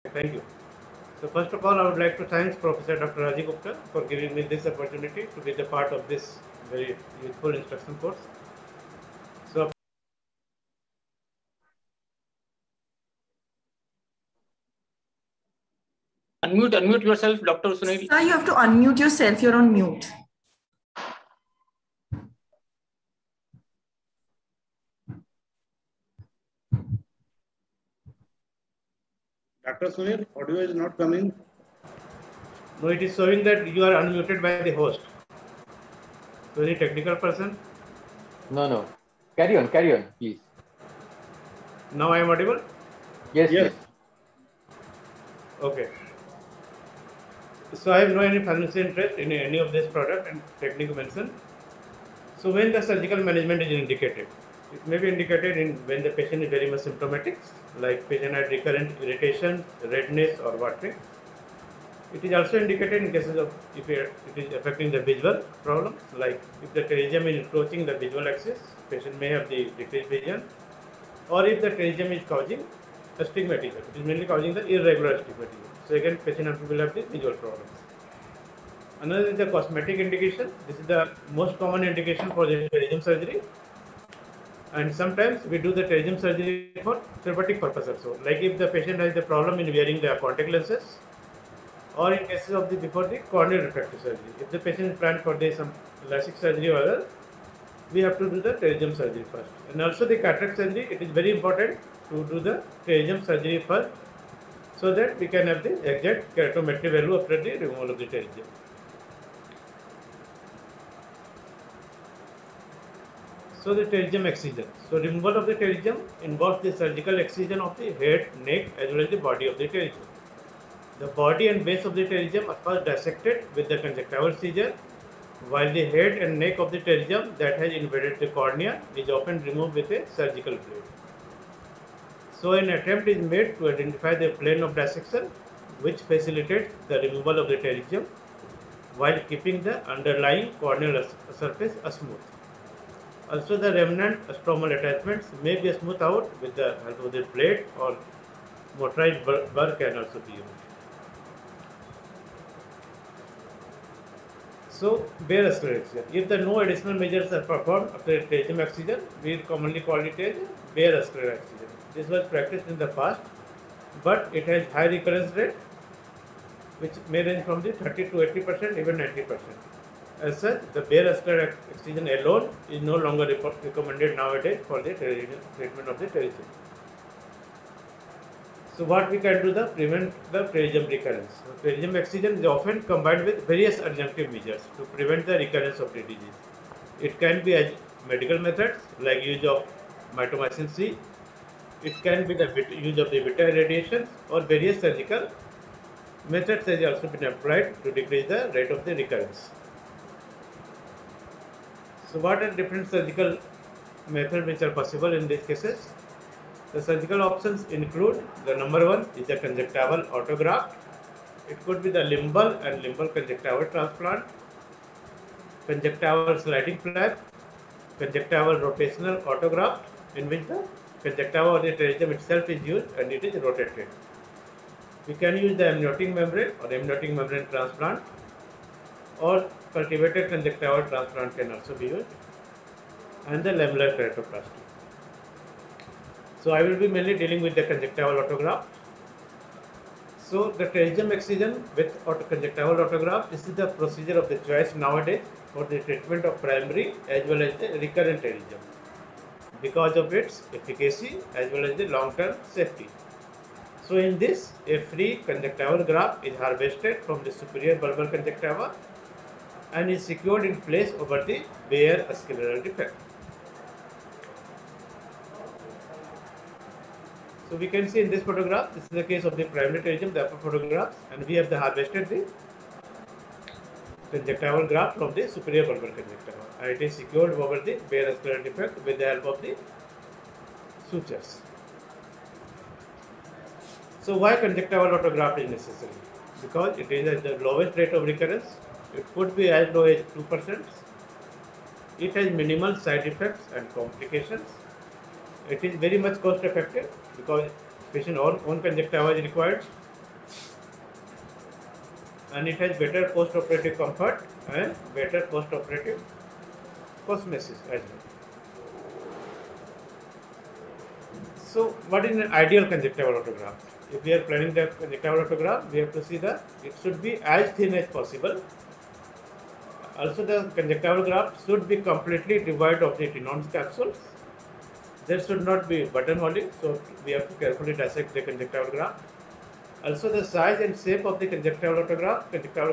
Thank you. So first of all, I would like to thank Professor Dr. Rajiv Gupta for giving me this opportunity to be the part of this very useful instruction course. So Unmute yourself, Dr. Sunil. Sir, you have to unmute yourself. You're on mute. Dr. Sunil, audio is not coming. no, it is showing that you are unmuted by the host. So any technical person? No. Carry on, please. Now I am audible? Yes. Okay. So I have no any financial interest in any of this product and technique mentioned. So when the surgical management is indicated, it may be indicated in when the patient is very much symptomatic, like patient had recurrent irritation, redness or watering. It is also indicated in cases of if it is affecting the visual problem, like if the pterygium is encroaching the visual axis, patient may have the decreased vision, or if the pterygium is causing astigmatism, it is mainly causing the irregular astigmatism. So again, patient will have the visual problems. Another is the cosmetic indication. This is the most common indication for the pterygium surgery. And sometimes we do the pterygium surgery for therapeutic purpose also. Like if the patient has the problem in wearing the contact lenses, or in cases of the before the corneal refractive surgery. If the patient is planned for the some LASIK surgery or other, we have to do the pterygium surgery first. And also the cataract surgery, it is very important to do the pterygium surgery first, so that we can have the exact keratometry value after the removal of the pterygium. So the pterygium excision. So removal of the pterygium involves the surgical excision of the head, neck as well as the body of the pterygium. The body and base of the pterygium are first dissected with the conjunctival seizure, while the head and neck of the pterygium that has invaded the cornea is often removed with a surgical blade. So an attempt is made to identify the plane of dissection which facilitates the removal of the pterygium while keeping the underlying corneal surface smooth. Also, the remnant stromal attachments may be smoothed out with the help of the blade, or motorized burr can also be used. So, bare sclerosis. If the no additional measures are performed after pterygium excision, we commonly call it as bare sclerosis excision. This was practiced in the past, but it has high recurrence rate, which may range from the 30 to 80%, even 90%. As such, the bare sclerosis excision alone is no longer recommended nowadays for the treatment of the pterygium. So what we can do to prevent the pterygium recurrence? So pterygium excision is often combined with various adjunctive measures to prevent the recurrence of the disease. It can be as medical methods like use of mitomycin C. It can be the use of the beta irradiation, or various surgical methods has also been applied to decrease the rate of the recurrence. So what are different surgical methods which are possible in these cases? The surgical options include, the number one is the conjunctival autograft. It could be the limbal and limbal conjunctival transplant, conjunctival sliding flap, conjunctival rotational autograft, in which the conjunctiva or the pterygium itself is used and it is rotated. We can use the amniotic membrane or amniotic membrane transplant, or cultivated conjunctival transplant can also be used, and the lamellar keratoplasty. So I will be mainly dealing with the conjunctival autograft. So the pterygium excision with conjunctival autograft, this is the procedure of the choice nowadays for the treatment of primary as well as the recurrent pterygium, because of its efficacy as well as the long-term safety. So in this, a free conjunctival graft is harvested from the superior bulbar conjunctiva and is secured in place over the bare scleral defect. So we can see in this photograph, this is the case of the primary pterygium, the upper photograph, and we have harvested the conjunctival graft from the superior bulbar conjunctiva, and it is secured over the bare scleral defect with the help of the sutures. So why conjunctival autograft is necessary? Because it is at the lowest rate of recurrence. It could be as low as 2%. It has minimal side effects and complications. It is very much cost effective because patient own conjunctiva is required. and it has better post-operative comfort and better post-operative cosmesis as well. So, what is an ideal conjunctival autograft? If we are planning the conjunctival autograft, we have to see that it should be as thin as possible. Also, the conjunctival graft should be completely devoid of the Tenon's capsules. There should not be button holding, so we have to carefully dissect the conjunctival graft. Also, the size and shape of the conjunctival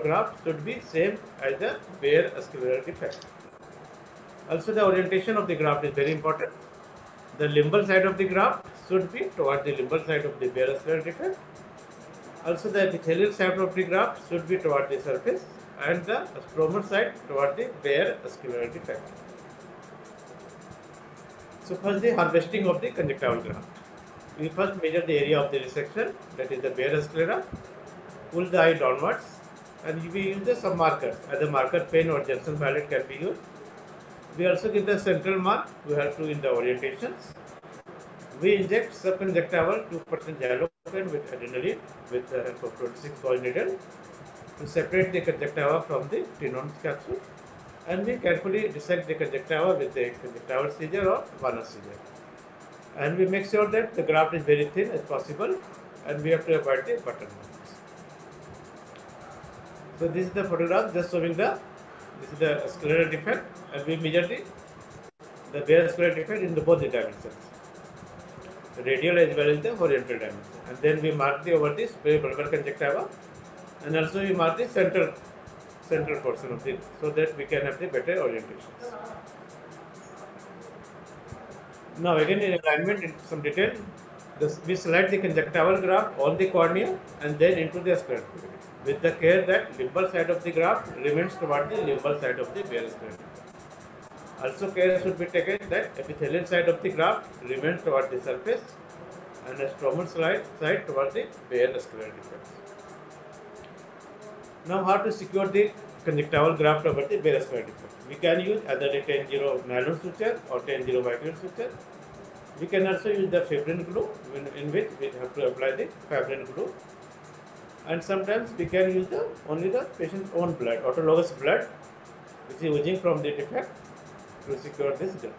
graft should be same as the bare scleral defect. Also, the orientation of the graft is very important. The limbal side of the graft should be towards the limbal side of the bare scleral defect. Also, the epithelial side of the graft should be towards the surface and the stromal side towards the bare scleral defect. So, first the harvesting of the conjunctival graft. We first measure the area of the resection, that is the bare sclera, pull the eye downwards, and we use some markers. Either marker pen or Jensen palette can be used. We also give the central mark to help you in the orientations. We inject subconjunctival 2% xylocaine with adrenaline with the help of 26 gauge needle to separate the conjunctiva from the Tenon's capsule, and we carefully dissect the conjunctiva with the conjunctival scissor or Warner scissor. And we make sure that the graft is very thin as possible, and we have to avoid the button holes. So this is the photograph just showing this is the scleral defect, and we measure the bare scleral defect in both the dimensions, the radial as well as the horizontal dimension. And then we mark over the superior bulbar conjunctiva, and also we mark the central portion of it, so that we can have the better orientations. Now again in alignment in some detail, we slide the conjunctival graft on the cornea and then into the sclera, with the care that limbal side of the graft remains toward the limbal side of the bare sclera. Also care should be taken that epithelial side of the graft remains toward the surface and a stromal side toward the bare sclera defects. Now how to secure the conjunctival graft over the bare sclera defect? We can use either the 10-0 nylon suture or 10-0 micron suture. We can also use the fibrin glue, in which we have to apply the fibrin glue. And sometimes we can use only the patient's own blood, autologous blood, which is oozing from the defect, to secure this graft.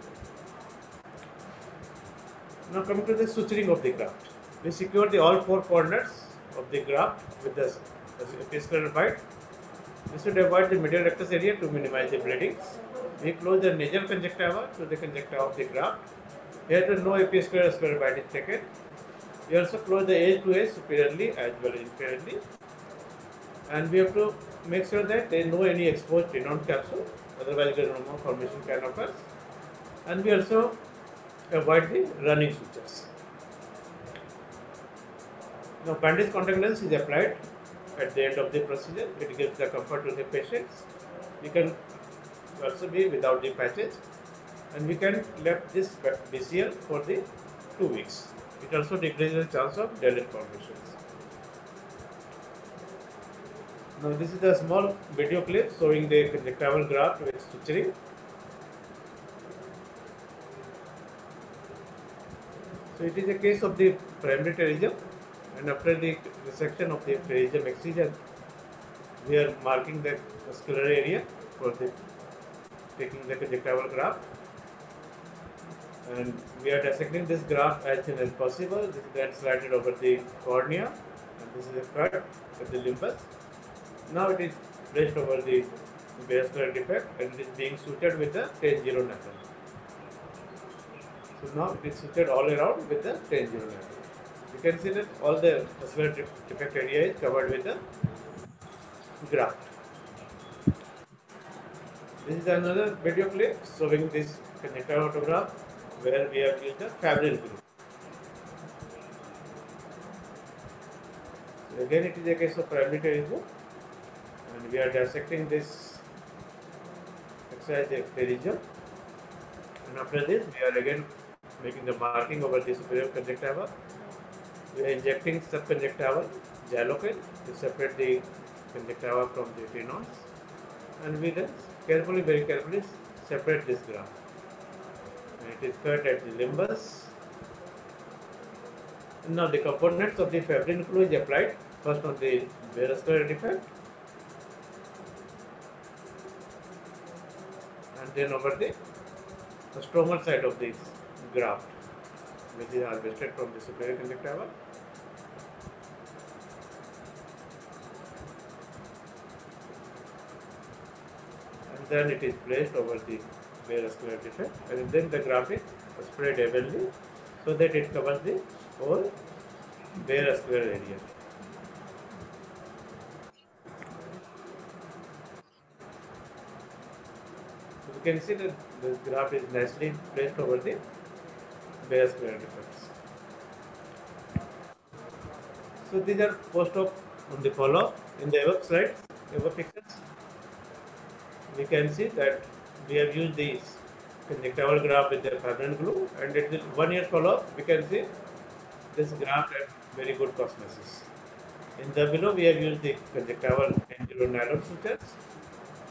Now coming to the suturing of the graft. We secure all four corners of the graft with the episcleral bite. We should avoid the medial rectus area to minimize the bleedings. We close the nasal conjunctiva to the conjunctiva of the graft. Here no episcleral bite is taken. We also close the edge to edge superiorly as well as inferiorly. And we have to make sure that there is no any exposed Tenon capsule, otherwise granuloma formation can occur. And we also avoid the running sutures. Now bandage contact lens is applied at the end of the procedure. It gives the comfort to the patients. We can also be without the patches, and we can left this BCL for the 2 weeks. It also decreases the chance of delayed formations. Now this is a small video clip showing the conjunctival graft with suturing. So it is a case of the primary pterygium, and after the resection of the pterygium excision, we are marking the scleral area for taking the conjunctival graft, and we are dissecting this graft as thin as possible. This is then slided over the cornea, and this is a cut at the limbus. Now it is placed over the bare scleral defect, and it is being sutured with the 10-0 knuckle. So now it is sutured all around with the 10-0 knuckle. You can see that all the scleral defect area is covered with the graft. This is another video clip showing this conjunctival autograft where we have used the fibrin glue. So again, it is a case of primary pterygium, and we are dissecting this excised pterygium. And after this, we are again making the marking over the superior conjunctiva. We are injecting subconjunctival xylocaine to separate the conjunctiva from the tenons, and we then carefully, very carefully separate this graft. And it is cut at the limbus. Now the components of the fibrin glue is applied first on the bare scleral defect, then over the stromal side of this graft, which is harvested from the superior conjunctiva. And then it is placed over the bare vascular defect, and then the graft is spread evenly so that it covers the whole bare vascular area. So you can see that the graft is nicely placed over the bare vascular defects. So these are post-op on the follow-up. In the above slides, above pictures, we can see that we have used these conjunctival graft with their permanent glue, and at the 1 year follow-up, we can see this graft had very good cosmesis. In the below, we have used the conjunctival angelo nylon sutures,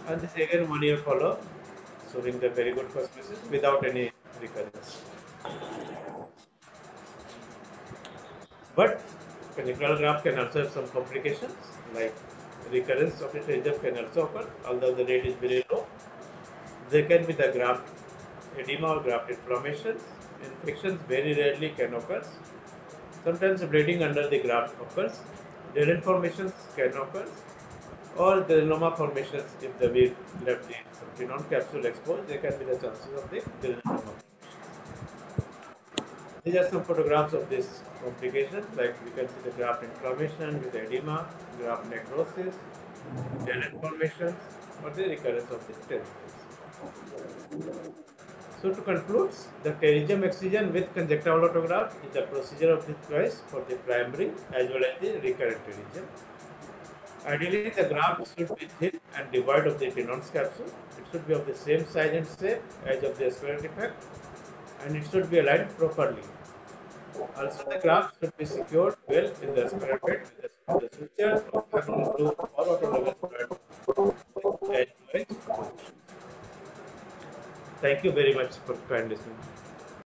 and this again 1 year follow-up, showing the very good cosmesis without any recurrence. But conjunctival graft can also have some complications, like recurrence of it can also occur, although the rate is very low. There can be the graft edema or graft inflammations. Infections very rarely can occur. Sometimes bleeding under the graft occurs. Delent formations can occur, or the adenoma formations if the we left the phenol capsule exposed, there can be the chances of the adenoma. These are some photographs of this complication, like we can see the graft inflammation with edema, graft necrosis, delent formations, or the recurrence of the testicles. So to conclude, the pterygium excision with conjunctival autograft is the procedure of the choice for the primary as well as the recurrent pterygium. Ideally, the graft should be thin and devoid of the Tenon's capsule. It should be of the same size and shape as of the square defect, and it should be aligned properly. Also, the graft should be secured well in the square bed with the sutures of permanent glue or autologous blood. Thank you very much for kind listening.